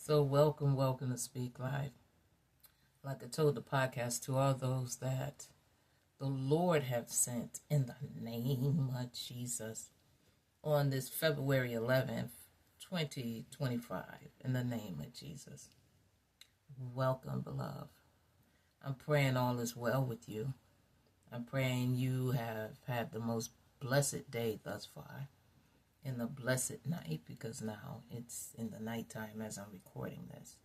So welcome to Speak Life. Like I told the podcast, to all those that the Lord have sent in the name of Jesus on this February 11th, 2025, in the name of Jesus. Welcome, beloved. I'm praying all is well with you. I'm praying you have had the most blessed day thus far, in the blessed night, because now it's in the nighttime as I'm recording this.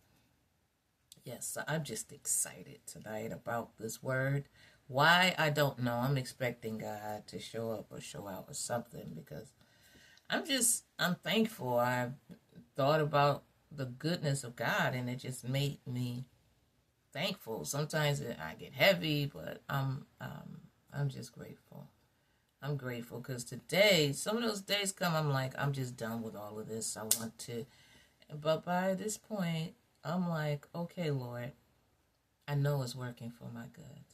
Yes, so I'm just excited tonight about this word. Why, I don't know. I'm expecting God to show up or show out or something, because I'm thankful. I thought about the goodness of God, and it just made me thankful. Sometimes I get heavy, but I'm just grateful. I'm grateful because today, some of those days come, I'm like, I'm just done with all of this. I want to, but by this point, I'm like, okay, Lord, I know it's working for my good.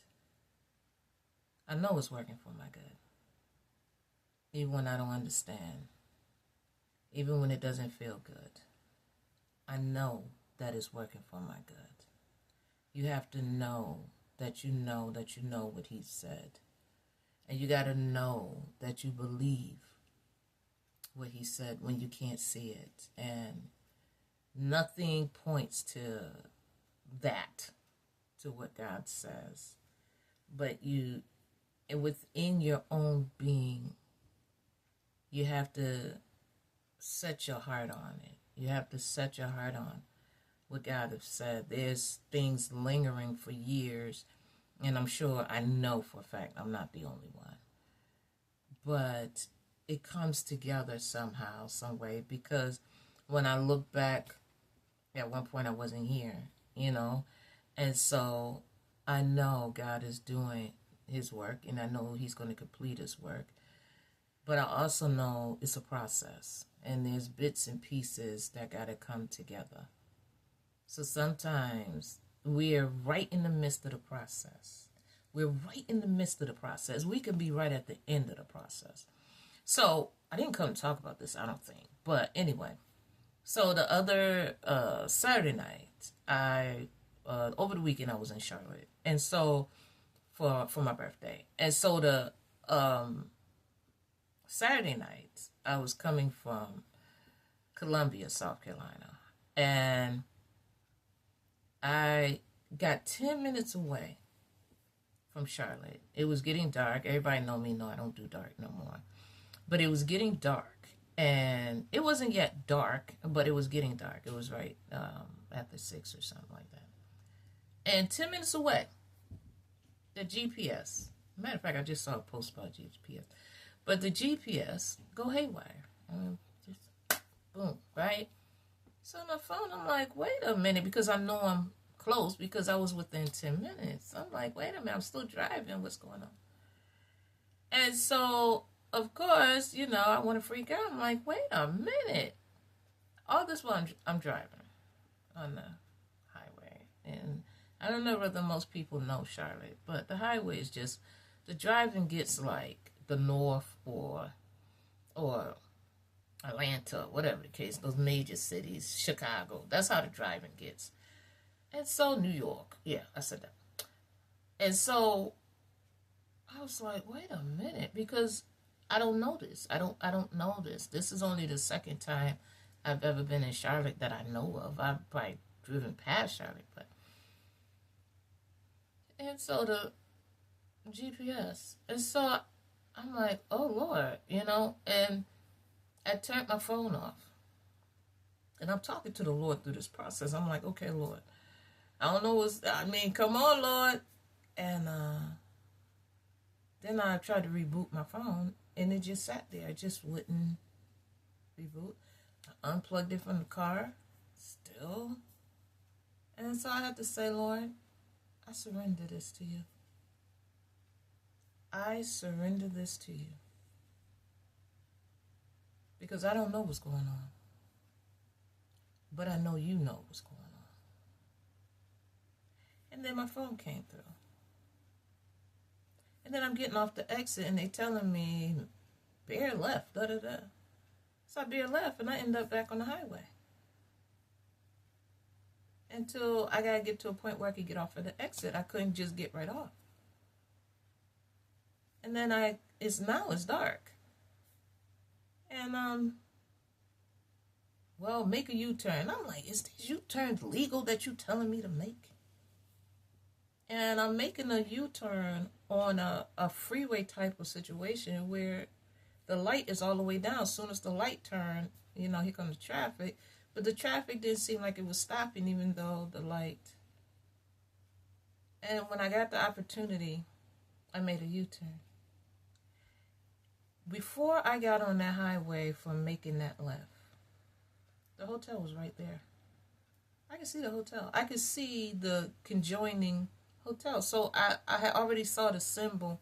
I know it's working for my good. Even when I don't understand, even when it doesn't feel good, I know that it's working for my good. You have to know that you know that you know what He said. And you got to know that you believe what He said when you can't see it. And nothing points to that, to what God says. But within your own being, you have to set your heart on it. You have to set your heart on what God has said. There's things lingering for years, and I know for a fact I'm not the only one. But it comes together somehow, some way, because when I look back, at one point I wasn't here, and so I know God is doing His work, and I know He's going to complete His work. But I also know it's a process, and there's bits and pieces that got to come together. So sometimes we're right in the midst of the process. We're right in the midst of the process. We could be right at the end of the process. So I didn't come to talk about this, I don't think. But anyway, so the other Saturday night, over the weekend I was in Charlotte, and so for my birthday, and so the Saturday night I was coming from Columbia, South Carolina, and I got 10 minutes away from Charlotte. It was getting dark. Everybody know I don't do dark no more. But it was getting dark. And it wasn't yet dark, but it was getting dark. It was right after 6 or something like that. And 10 minutes away, the GPS. Matter of fact, I just saw a post about GPS. But the GPS go haywire. Just boom, right? So on my phone, I'm like, wait a minute, because I know I'm close, because I was within 10 minutes. I'm like, wait a minute, I'm still driving. What's going on? And so, of course, I want to freak out. I'm like, wait a minute. All this while I'm driving on the highway. And I don't know whether most people know Charlotte, but the highway is just, the driving gets like the north or Atlanta, whatever the case, those major cities, Chicago. That's how the driving gets. And so New York. Yeah, I said that. And so I was like, wait a minute, because I don't know this. I don't know this. This is only the second time I've ever been in Charlotte that I know of. I've probably driven past Charlotte, but and so the GPS. And so I'm like, oh Lord, and I turned my phone off. And I'm talking to the Lord through this process. I'm like, okay, Lord, I don't know come on, Lord. And then I tried to reboot my phone, and it just sat there. It just wouldn't reboot. I unplugged it from the car, still. And so I had to say, Lord, I surrender this to you. I surrender this to you. Because I don't know what's going on. But I know you know what's going on. And then my phone came through. And then I'm getting off the exit, and they telling me, bear left, da-da-da. So I bear left, and I end up back on the highway. until I got to get to a point where I could get off of the exit. I couldn't just get right off. And then it's dark. And, well, make a U-turn. I'm like, is these U-turns legal that you telling me to make? And I'm making a U-turn on a freeway type of situation where the light is all the way down. As soon as the light turned, here comes the traffic. But the traffic didn't seem like it was stopping even though the light. And when I got the opportunity, I made a U-turn. Before I got on that highway from making that left, the hotel was right there. I could see the hotel. I could see the conjoining hotel. So I had already saw the symbol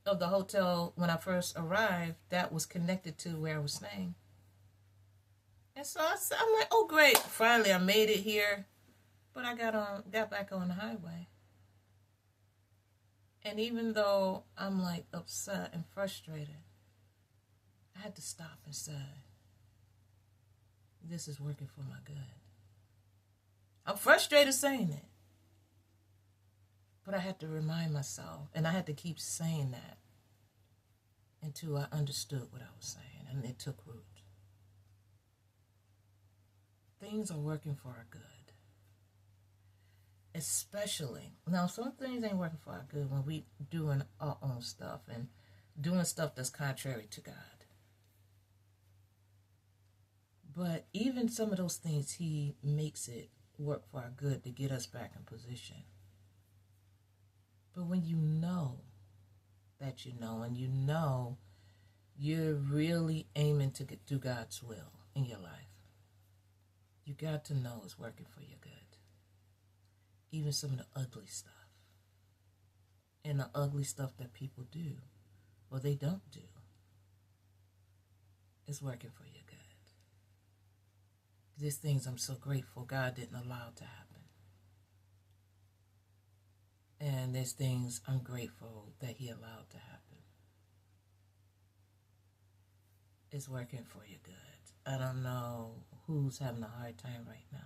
of the hotel when I first arrived that was connected to where I was staying. And so I'm like, oh great, finally I made it here. But I got back on the highway. And even though I'm like upset and frustrated, I had to stop and say, this is working for my good. I'm frustrated saying it. But I had to remind myself, and I had to keep saying that until I understood what I was saying, and it took root. Things are working for our good. Especially, now some things ain't working for our good when we doing our own stuff and doing stuff that's contrary to God. But even some of those things, he makes it work for our good to get us back in position. But when you know that you know, and you know you're really aiming to do God's will in your life, you got to know it's working for your good. Even some of the ugly stuff. And the ugly stuff that people do, or they don't do, is working for your good. These things I'm so grateful God didn't allow to happen. And there's things I'm grateful that he allowed to happen. It's working for your good. I don't know who's having a hard time right now.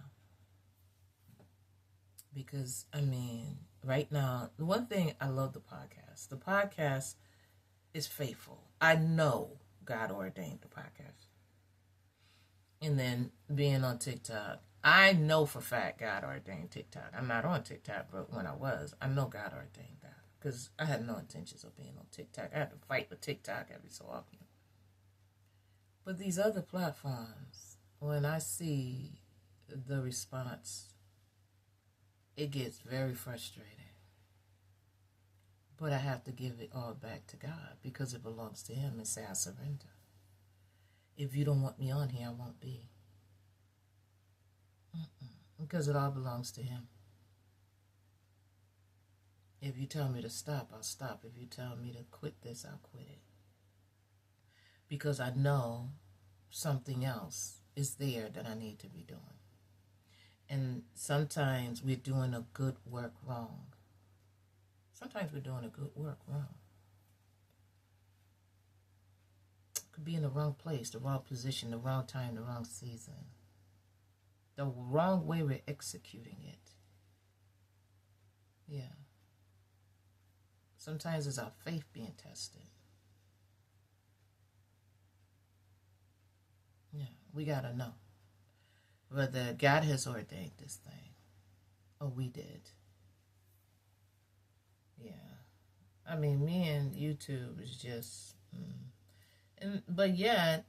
Because, right now, the one thing I love the podcast. The podcast is faithful. I know God ordained the podcast. And then being on TikTok, I know for a fact God ordained TikTok. I'm not on TikTok, but when I was, I know God ordained that. Because I had no intentions of being on TikTok. I had to fight with TikTok every so often. But these other platforms, when I see the response, it gets very frustrating. But I have to give it all back to God because it belongs to him and say I surrender. If you don't want me on here, I won't be. Because it all belongs to him. If you tell me to stop, I'll stop. If you tell me to quit this, I'll quit it. Because I know something else is there that I need to be doing. And sometimes we're doing a good work wrong. Sometimes we're doing a good work wrong. Could be in the wrong place, the wrong position, the wrong time, the wrong season. The wrong way we're executing it. Yeah. Sometimes it's our faith being tested. Yeah, we gotta know whether God has ordained this thing or we did. Yeah. Me and YouTube is just... But yet,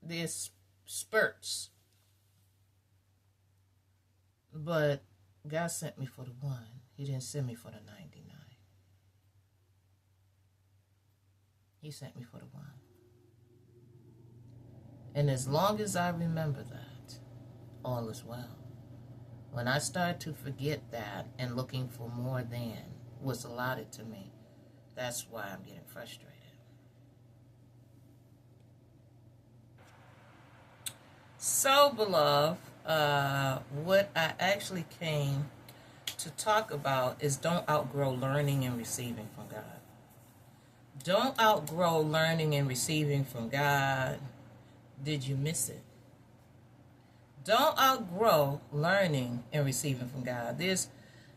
there's spurts. But God sent me for the one. He didn't send me for the 99. He sent me for the one. And as long as I remember that, all is well. When I start to forget that and looking for more than what's allotted to me, that's why I'm getting frustrated. So, beloved, what I actually came to talk about is don't outgrow learning and receiving from God. Don't outgrow learning and receiving from God. Did you miss it? Don't outgrow learning and receiving from God.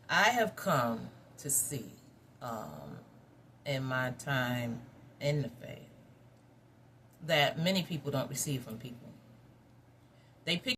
I have come to see in my time in the faith that many people don't receive from people. They pick